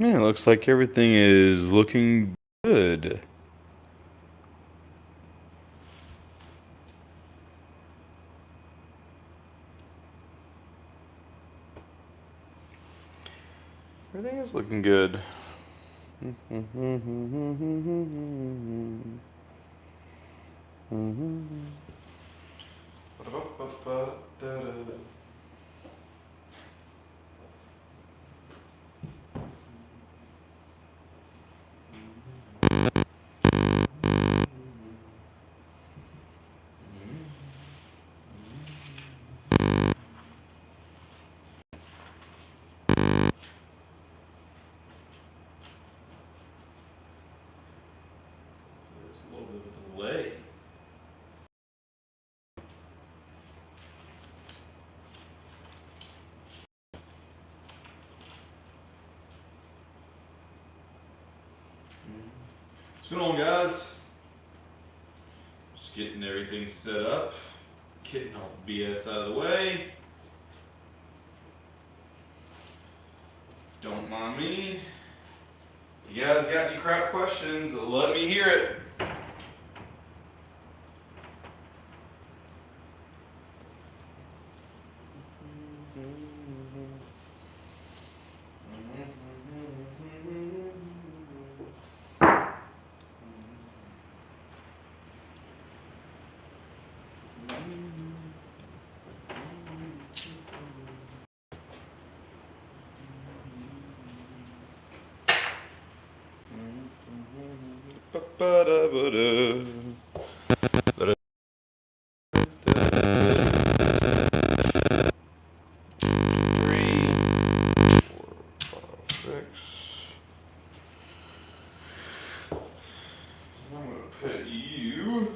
Yeah, it looks like everything is looking good. Everything is looking good. It's a little bit of a delay. What's going on, guys? Just getting everything set up, getting all the BS out of the way. Don't mind me. You guys got any crap questions? Let me hear it. I'm going to put you here.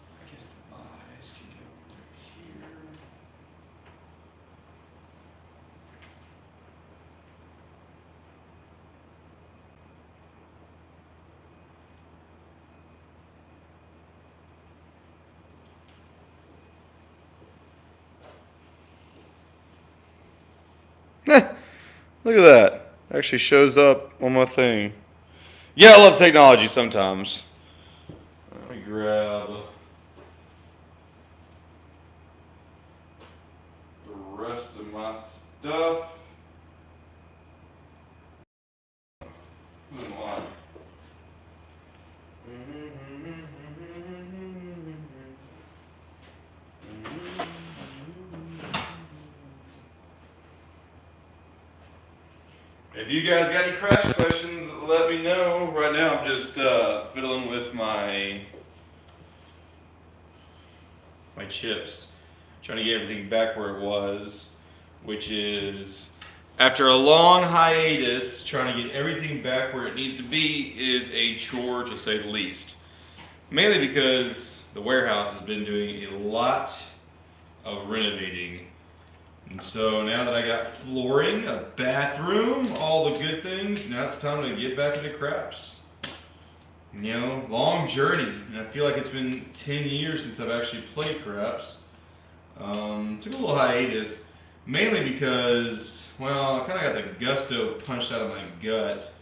I guess the eyes can go right here. Look at that. Actually shows up on my thing. Yeah, I love technology sometimes. Let me grab the rest of my stuff. If you guys got any crash questions, let me know. Right now I'm just fiddling with my chips, trying to get everything back where it was, which is, after a long hiatus, trying to get everything back where it needs to be is a chore, to say the least. Mainly because the warehouse has been doing a lot of renovating. And so now that I got flooring, a bathroom, all the good things, now it's time to get back into craps. You know, long journey, and I feel like it's been 10 years since I've actually played craps. Took a little hiatus, mainly because, well, I kind of got the gusto punched out of my gut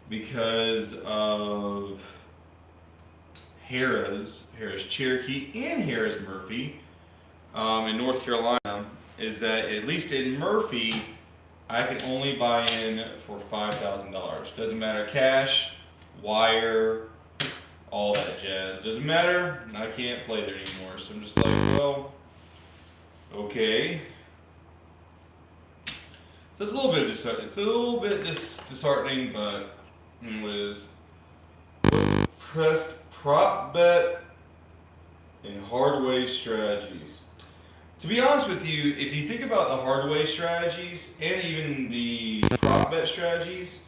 because of Harrah's Cherokee and Harrah's Murphy in North Carolina. Is that at least in Murphy, I can only buy in for $5,000. Doesn't matter cash, wire, all that jazz. Doesn't matter. I can't play there anymore. So I'm just like, well, okay. So it's a little bit disheartening, but what is pressed prop bet and hardway strategies. To be honest with you, if you think about the hardway strategies and even the prop bet strategies,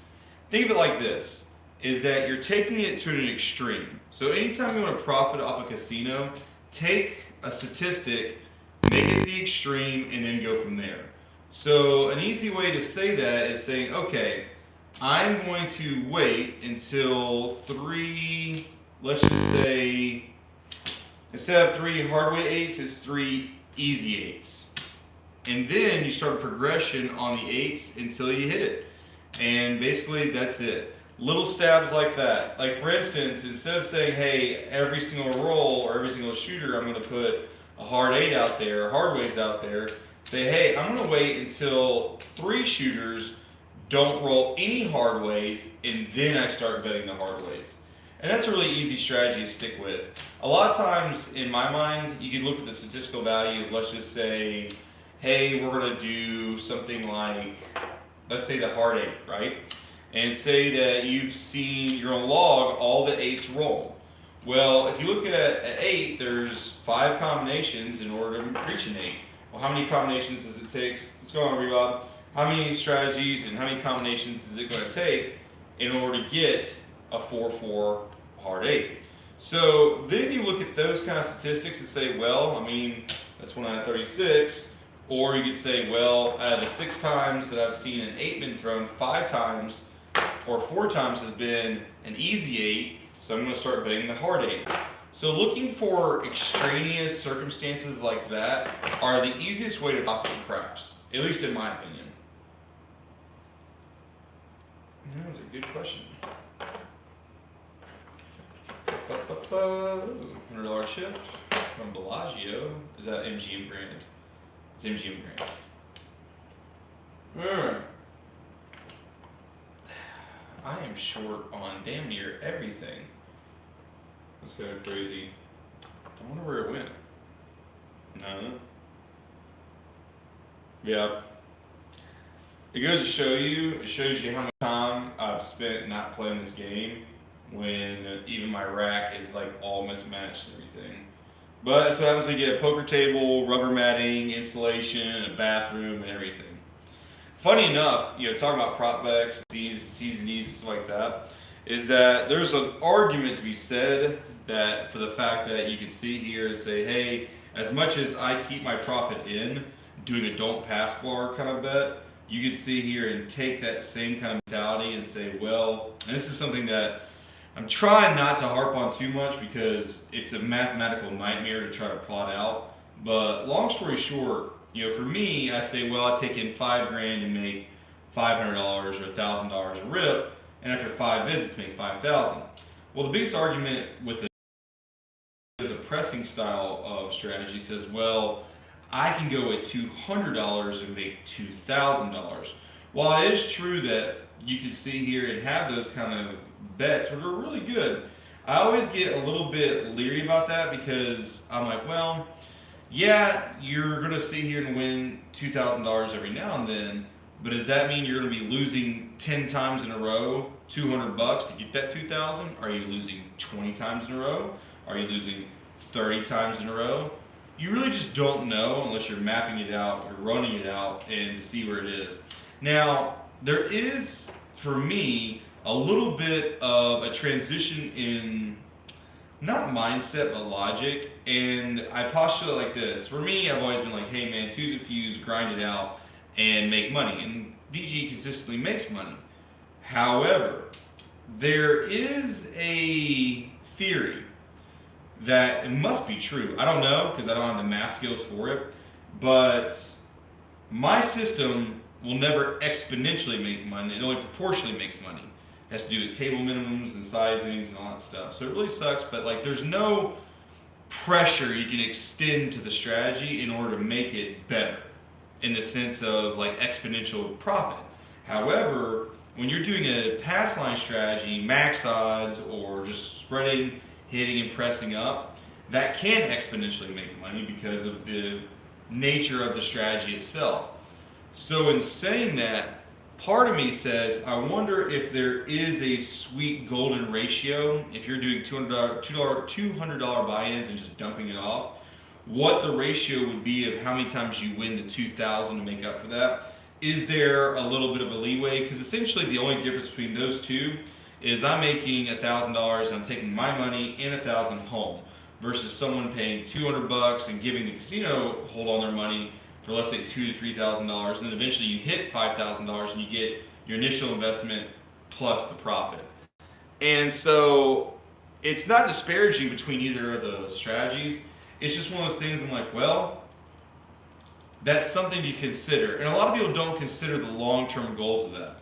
think of it like this, is that you're taking it to an extreme. So anytime you want to profit off a casino, take a statistic, make it the extreme, and then go from there. So an easy way to say that is saying, okay, I'm going to wait until let's just say, instead of 3 hardway 8s, it's 3 easy eights. And then you start a progression on the eights until you hit it. And basically that's it. Little stabs like that. Like for instance, instead of saying, hey, every single roll or every single shooter, I'm going to put a hard eight out there, hard ways out there, say, hey, I'm going to wait until 3 shooters don't roll any hard ways, and then I start betting the hard ways. And that's a really easy strategy to stick with. A lot of times, in my mind, you can look at the statistical value of, let's just say, hey, we're going to do something like, let's say the hard 8, right? And say that you've seen, you're going to log all the 8s roll. Well, if you look at 8, there's 5 combinations in order to reach an 8. Well, how many combinations does it take? Let's go on, Rebob. How many strategies and how many combinations is it going to take in order to get a 4-4 hard 8? So then you look at those kind of statistics and say, well, I mean, that's 1 out of 36. Or you could say, well, out of the 6 times that I've seen an 8 been thrown, 5 times or 4 times has been an easy 8. So I'm going to start betting the hard 8. So looking for extraneous circumstances like that are the easiest way to profit from craps, at least in my opinion. That was a good question. $100 shift from Bellagio. Is that MGM Grand? It's MGM Grand. Alright. I am short on damn near everything. That's kind of crazy. I wonder where it went. No. Yeah. It goes to show you, it shows you how much time I've spent not playing this game when even my rack is like all mismatched and everything. But that's what happens when you get a poker table, rubber matting, insulation, a bathroom, and everything. Funny enough, talking about prop bets, C's and D's and stuff like that, is that there's an argument to be said that for the fact that you can see here and say, hey, as much as I keep my profit in doing a don't pass bar kind of bet, you can see here and take that same kind of mentality and say, well, and this is something that I'm trying not to harp on too much because it's a mathematical nightmare to try to plot out. But long story short, for me, I say, well, I take in $5,000 and make $500 or $1,000 a rip, and after 5 visits, make $5,000. Well, the biggest argument with the pressing style of strategy says, well, I can go at $200 and make $2,000. While it is true that you can see here and have those kind of bets, which are really good, I always get a little bit leery about that because I'm like, well, yeah, you're going to sit here and win $2,000 every now and then, but does that mean you're going to be losing 10 times in a row, $200 to get that 2,000? Are you losing 20 times in a row? Are you losing 30 times in a row? You really just don't know unless you're mapping it out, you're running it out, and to see where it is. Now, there is, for me, a little bit of a transition in, not mindset, but logic, and I postulate like this. For me, I've always been like, hey man, twos and fews, grind it out, and make money. And BG consistently makes money. However, there is a theory that it must be true. I don't know because I don't have the math skills for it, but my system will never exponentially make money. It only proportionally makes money. It has to do with table minimums and sizings and all that stuff. So it really sucks, but like there's no pressure you can extend to the strategy in order to make it better in the sense of like exponential profit. However, when you're doing a pass line strategy, max odds, or just spreading, hitting, and pressing up, that can exponentially make money because of the nature of the strategy itself. So in saying that, part of me says, I wonder if there is a sweet golden ratio, if you're doing $200 buy-ins and just dumping it off, what the ratio would be of how many times you win the 2,000 to make up for that. Is there a little bit of a leeway? Because essentially the only difference between those two is I'm making $1,000 and I'm taking my money and $1,000 home versus someone paying $200 and giving the casino hold on their money for let's say $2,000 to $3,000, and then eventually you hit $5,000 and you get your initial investment plus the profit. And so it's not disparaging between either of those strategies. It's just one of those things I'm like, well, that's something to consider. And a lot of people don't consider the long-term goals of that.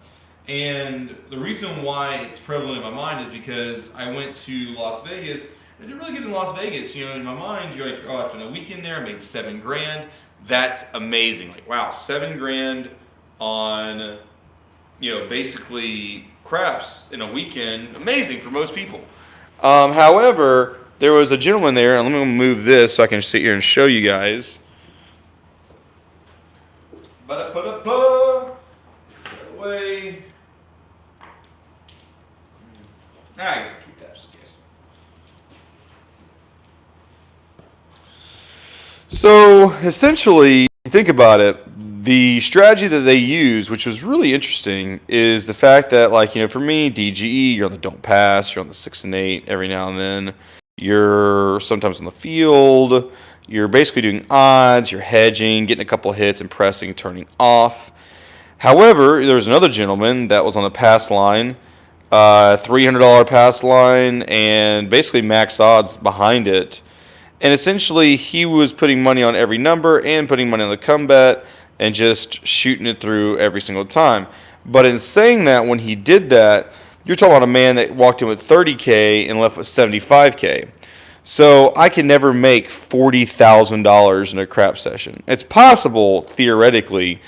And the reason why it's prevalent in my mind is because I went to Las Vegas. I did really good in Las Vegas. You know, in my mind, you're like, oh, I spent a weekend there. I made $7,000. That's amazing. Like, wow, $7,000 on, you know, basically craps in a weekend. Amazing for most people. However, there was a gentleman there, and let me move this so I can sit here and show you guys. Ba-da-ba-da-ba. Take that away. I guess I'll keep that just in case. So essentially, think about it. The strategy that they use, which was really interesting, is the fact that, like, you know, for me, DGE, you're on the don't pass, you're on the 6 and 8 every now and then. You're sometimes on the field. You're basically doing odds. You're hedging, getting a couple of hits, and pressing, turning off. However, there was another gentleman that was on the pass line, $300 pass line, and basically max odds behind it. And essentially, he was putting money on every number and putting money on the come bet and just shooting it through every single time. But in saying that, when he did that, you're talking about a man that walked in with $30K and left with $75K. So I can never make $40,000 in a crap session. It's possible, theoretically,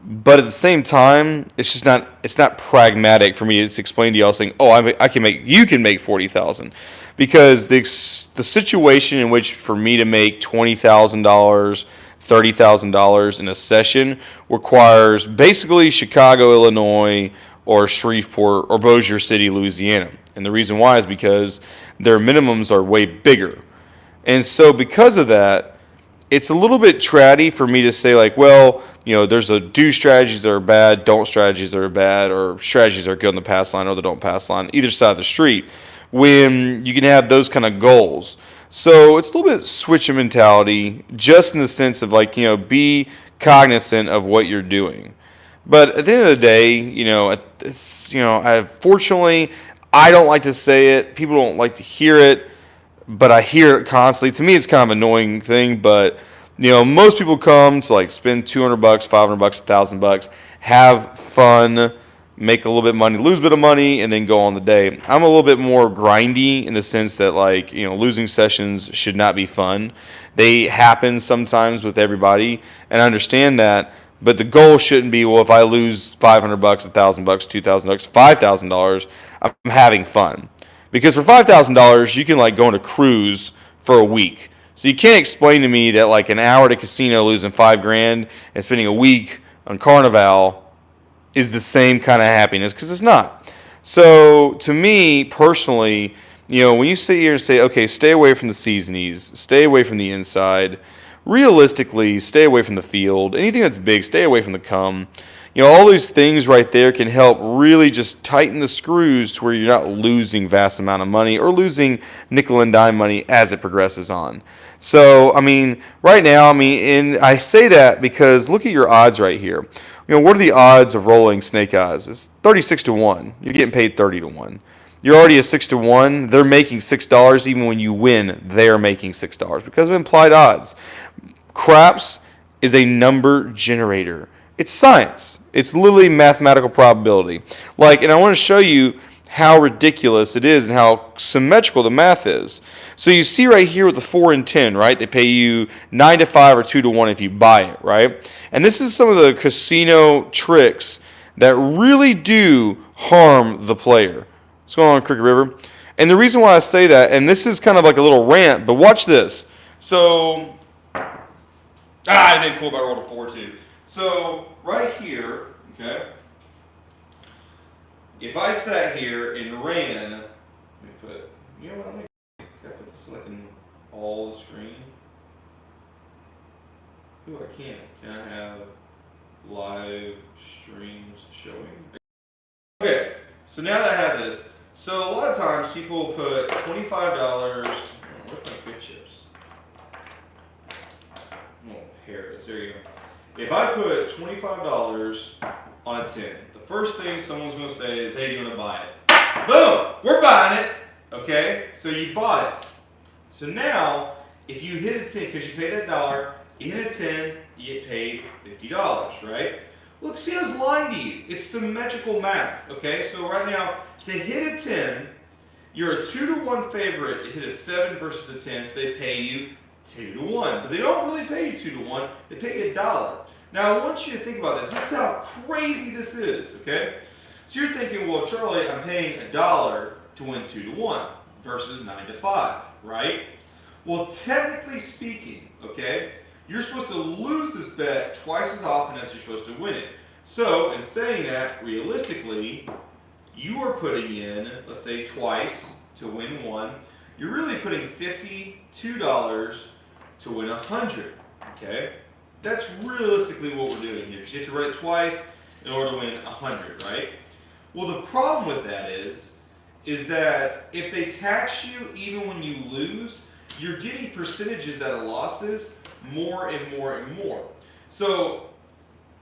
but at the same time, it's not pragmatic for me to explain to y'all saying, oh, you can make 40,000, because the situation in which for me to make $20,000, $30,000 in a session requires basically Chicago, Illinois, or Shreveport or Bossier City, Louisiana. And the reason why is because their minimums are way bigger. And so because of that, it's a little bit tratty for me to say, like, well, you know, there's a do strategies that are bad, don't strategies that are bad, or strategies that are good on the pass line or the don't pass line, either side of the street, when you can have those kind of goals. So it's a little bit switch mentality, just in the sense of, like, you know, be cognizant of what you're doing. But at the end of the day, you know, fortunately, I don't like to say it. People don't like to hear it, but I hear it constantly. To me, it's kind of an annoying thing, but, you know, most people come to, like, spend $200, $500, $1,000, have fun, make a little bit of money, lose a bit of money, and then go on the day. I'm a little bit more grindy in the sense that, like, you know, losing sessions should not be fun. They happen sometimes with everybody, and I understand that. But the goal shouldn't be, well, if I lose $500, $1,000, $2,000, $5,000, I'm having fun. Because for $5,000, you can, like, go on a cruise for a week. So you can't explain to me that, like, an hour at a casino losing $5,000 and spending a week on Carnival is the same kind of happiness, because it's not. So to me personally, you know, when you sit here and say, okay, stay away from the C's and E's, stay away from the inside, realistically, stay away from the field. Anything that's big, stay away from the come. You know, all these things right there can help really just tighten the screws to where you're not losing vast amount of money or losing nickel and dime money as it progresses on. So, I mean, right now, and I say that because look at your odds right here. You know, what are the odds of rolling snake eyes? It's 36-1. You're getting paid 30-1. You're already a 6-1. They're making $6. Even when you win, they're making $6 because of implied odds. Craps is a number generator. It's science. It's literally mathematical probability. Like, and I want to show you how ridiculous it is and how symmetrical the math is. So you see right here with the 4 and 10, right? They pay you 9-5 or 2-1 if you buy it, right? And this is some of the casino tricks that really do harm the player. What's going on, Crooked River? And the reason why I say that, and this is kind of like a little rant, but watch this. So, I did cool if I rolled a 4 too. So, right here, okay, if I sat here and ran, let me put, you know what, can I put this like in all the screen? Ooh, I can't. Can I have live streams showing? Okay, so now that I have this, so a lot of times people put $25, where's my quick chips? Oh, here it is, there you go. If I put $25 on a 10, the first thing someone's going to say is, hey, do you want to buy it? Boom! We're buying it! Okay? So you bought it. So now, if you hit a 10, because you paid that dollar, you hit a 10, you get paid $50, right? Well, the casino's lying to you. It's symmetrical math, okay? So right now, to hit a 10, you're a 2-to-1 favorite to hit a 7 versus a 10, so they pay you 2-to-1. But they don't really pay you 2-to-1, they pay you $1. Now, I want you to think about this. This is how crazy this is, okay? So you're thinking, well, Charlie, I'm paying $1 to win 2-to-1 versus 9-to-5, right? Well, technically speaking, okay, you're supposed to lose this bet twice as often as you're supposed to win it. So, in saying that, realistically, you are putting in, let's say, twice to win 1. You're really putting $52 to win 100, okay? That's realistically what we're doing here, because you have to run it twice in order to win 100, right? Well, the problem with that is that if they tax you even when you lose, you're getting percentages out of losses more and more and more. So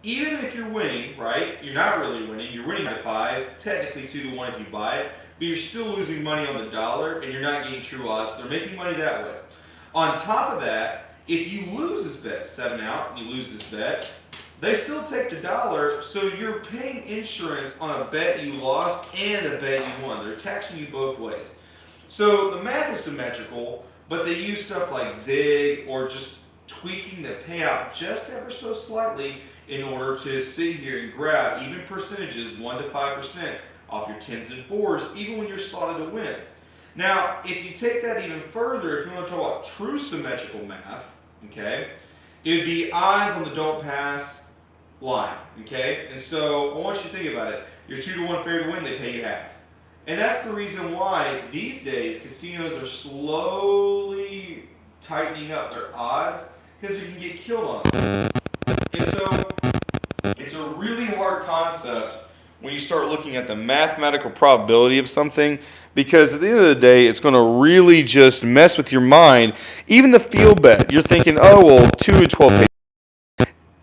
even if you're winning, right, you're not really winning, you're winning by 5, technically 2-to-1 if you buy it, but you're still losing money on the dollar and you're not getting true odds. They're making money that way. On top of that, if you lose this bet, 7 out, you lose this bet, they still take the dollar, so you're paying insurance on a bet you lost and a bet you won. They're taxing you both ways. So the math is symmetrical, but they use stuff like VIG or just tweaking the payout just ever so slightly in order to sit here and grab even percentages, 1 to 5% off your 10s and 4s, even when you're slotted to win. Now, if you take that even further, if you want to talk about true symmetrical math, okay, it would be odds on the don't pass line, okay? And so I want you to think about it. You're 2-to-1 favorite to win, they pay you half. And that's the reason why these days casinos are slowly tightening up their odds, because you can get killed on them. And so it's a really hard concept when you start looking at the mathematical probability of something, because at the end of the day, it's going to really just mess with your mind. Even the field bet, you're thinking, oh, well, 2 and 12 pay.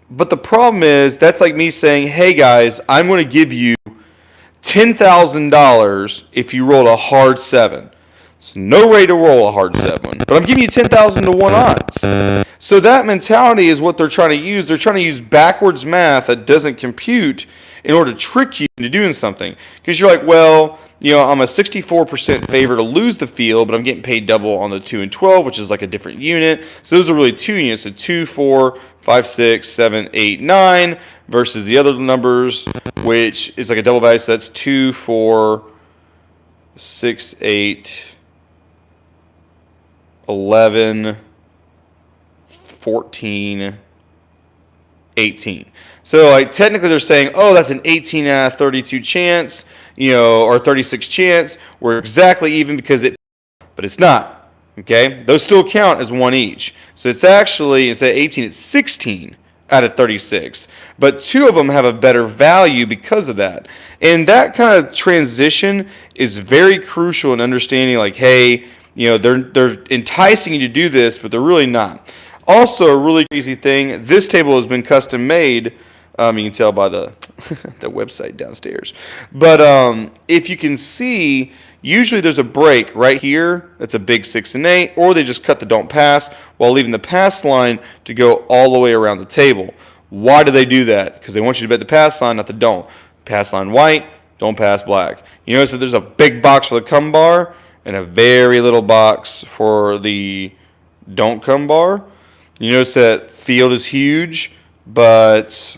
But the problem is, that's like me saying, hey, guys, I'm going to give you $10,000 if you rolled a hard 7. It's no way to roll a hard 7, but I'm giving you 10,000 to 1 odds. So that mentality is what they're trying to use. They're trying to use backwards math that doesn't compute in order to trick you into doing something. Because you're like, well, I'm a 64% favor to lose the field, but I'm getting paid double on the 2 and 12, which is like a different unit. So those are really 2 units, so 2, 4, 5, 6, 7, 8, 9, versus the other numbers, which is like a double value. So that's 2, 4, 6, 8, 11, 14, 18. So like technically they're saying, oh, that's an 18 out of 32 chance, or 36 chance. We're exactly even because but it's not. Okay? Those still count as 1 each. So it's actually, instead of 18, it's 16 out of 36. But 2 of them have a better value because of that. And that kind of transition is very crucial in understanding, like, hey, they're enticing you to do this, but they're really not. Also, a really easy thing, this table has been custom made. You can tell by the the website downstairs. But if you can see, usually there's a break right here. That's a big 6 and 8, or they just cut the don't pass while leaving the pass line to go all the way around the table. Why do they do that? Because they want you to bet the pass line, not the don't. Pass line white, don't pass black. You notice that there's a big box for the come bar and a very little box for the don't come bar. You notice that field is huge, but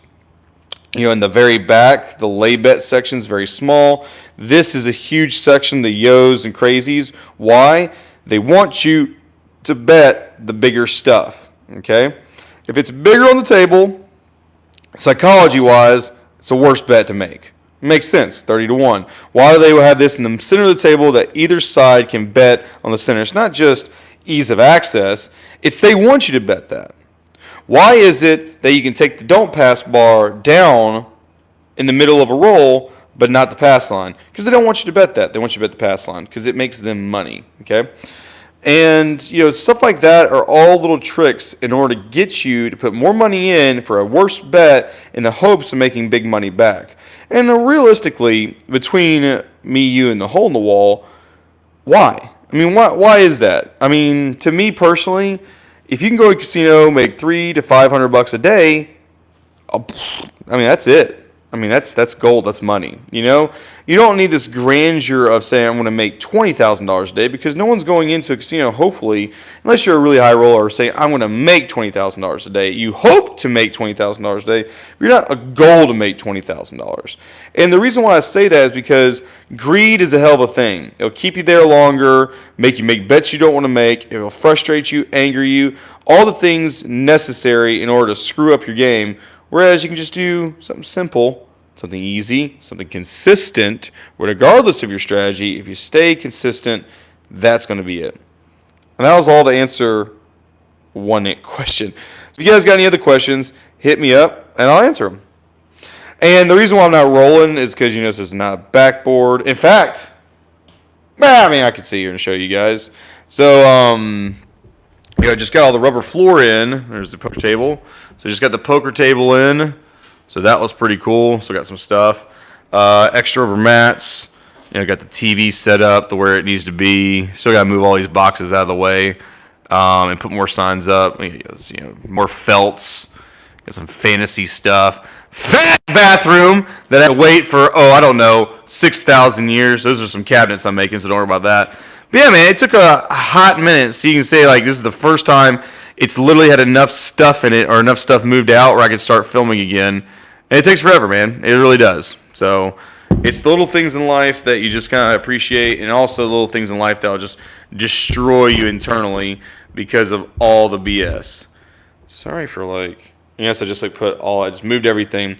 in the very back, the lay bet section is very small. This is a huge section, the yos and crazies. Why? They want you to bet the bigger stuff. Okay? If it's bigger on the table, psychology-wise, it's the worst bet to make. It makes sense, 30-1. Why do they have this in the center of the table that either side can bet on the center? It's not just ease of access, it's they want you to bet that. Why is it that you can take the don't pass bar down in the middle of a roll, but not the pass line? Because they don't want you to bet that. They want you to bet the pass line because it makes them money. Okay? And, stuff like that are all little tricks in order to get you to put more money in for a worse bet in the hopes of making big money back. And realistically, between me, you, and the hole in the wall, why? I mean, why is that? I mean, to me personally, If you can go to a casino, make $300 to $500 a day, I mean, that's it. I mean, that's gold. That's money. You know, you don't need this grandeur of saying I'm going to make $20,000 a day, because no one's going into a casino, hopefully, unless you're a really high roller, saying I'm going to make $20,000 a day. You hope to make $20,000 a day, but you're not a goal to make $20,000. And the reason why I say that is because greed is a hell of a thing. It'll keep you there longer, make you make bets you don't want to make. It will frustrate you, anger you, all the things necessary in order to screw up your game. Whereas you can just do something simple, something easy, something consistent, regardless of your strategy. If you stay consistent, that's going to be it. And that was all to answer one question. So if you guys got any other questions, hit me up and I'll answer them. And the reason why I'm not rolling is because, you know, this is not a backboard. In fact, I mean, I could sit here and show you guys. So, you know, just got all the rubber floor in. There's the poker table. So just got the poker table in. So that was pretty cool. So got some stuff. Extra rubber mats. You know, got the TV set up to where it needs to be. Still got to move all these boxes out of the way and put more signs up. You know, more felts. Got some fantasy stuff. Fat bathroom that I wait for, I don't know, 6,000 years. Those are some cabinets I'm making, so don't worry about that. But yeah, man, it took a hot minute, so you can say, like, this is the first time it's literally had enough stuff in it or enough stuff moved out where I could start filming again. And it takes forever, man. It really does. So it's the little things in life that you just kind of appreciate, and also the little things in life that will just destroy you internally because of all the BS. Sorry for, like... Yes, I just I just moved everything.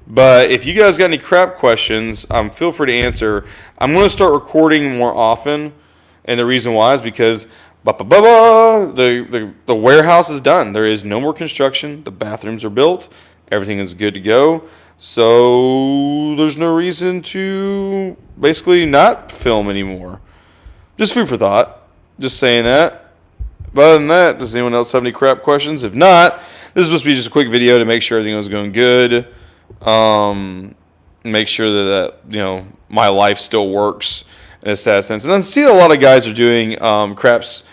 But if you guys got any crap questions, feel free to answer. I'm going to start recording more often, and the reason why is because the warehouse is done. There is no more construction. The bathrooms are built. Everything is good to go. So there's no reason to basically not film anymore. Just food for thought. Just saying that. But other than that, does anyone else have any crap questions? If not, this is supposed to be just a quick video to make sure everything was going good. Make sure that you know, my life still works in a sad sense. And I see a lot of guys are doing craps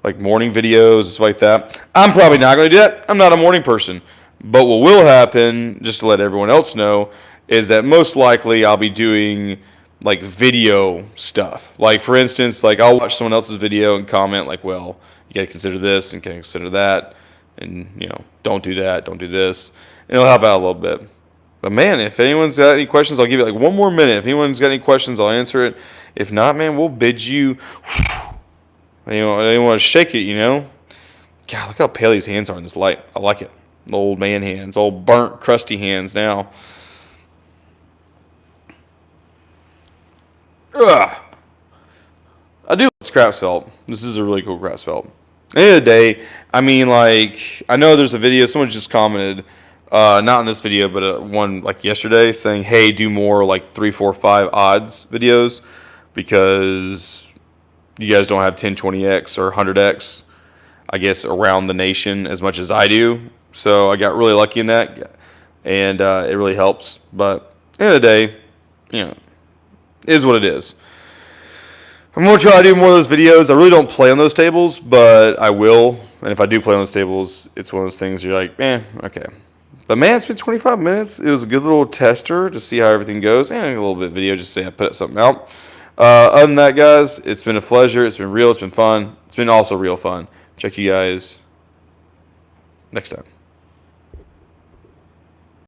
like morning videos and stuff like that. I'm probably not going to do that. I'm not a morning person. But what will happen, just to let everyone else know, is that most likely I'll be doing like video stuff. Like, for instance, like I'll watch someone else's video and comment like, well, you gotta consider this and can consider that, and you know, don't do that, don't do this, and it'll help out a little bit. But man, if anyone's got any questions, I'll give it like one more minute. If anyone's got any questions, I'll answer it. If not, man, we'll bid you. I don't want to shake it, you know. God, look how pale these hands are in this light. I like it. The old man hands, old burnt, crusty hands now. Ugh. I do like scrap felt. This is a really cool scrap felt. At the end of the day, I mean, like, I know there's a video, someone just commented, not in this video, but one like yesterday, saying, hey, do more like 3, 4, 5 odds videos because you guys don't have 1020x or 100x, I guess, around the nation as much as I do. So I got really lucky in that, and it really helps. But at the end of the day, you know, it is what it is. I'm going to try to do more of those videos. I really don't play on those tables, but I will. And if I do play on those tables, it's one of those things you're like, okay. But man, it's been 25 minutes. It was a good little tester to see how everything goes. And a little bit of video just to say I put something out. Other than that, guys, it's been a pleasure. It's been real. It's been fun. It's been also real fun. Check you guys next time.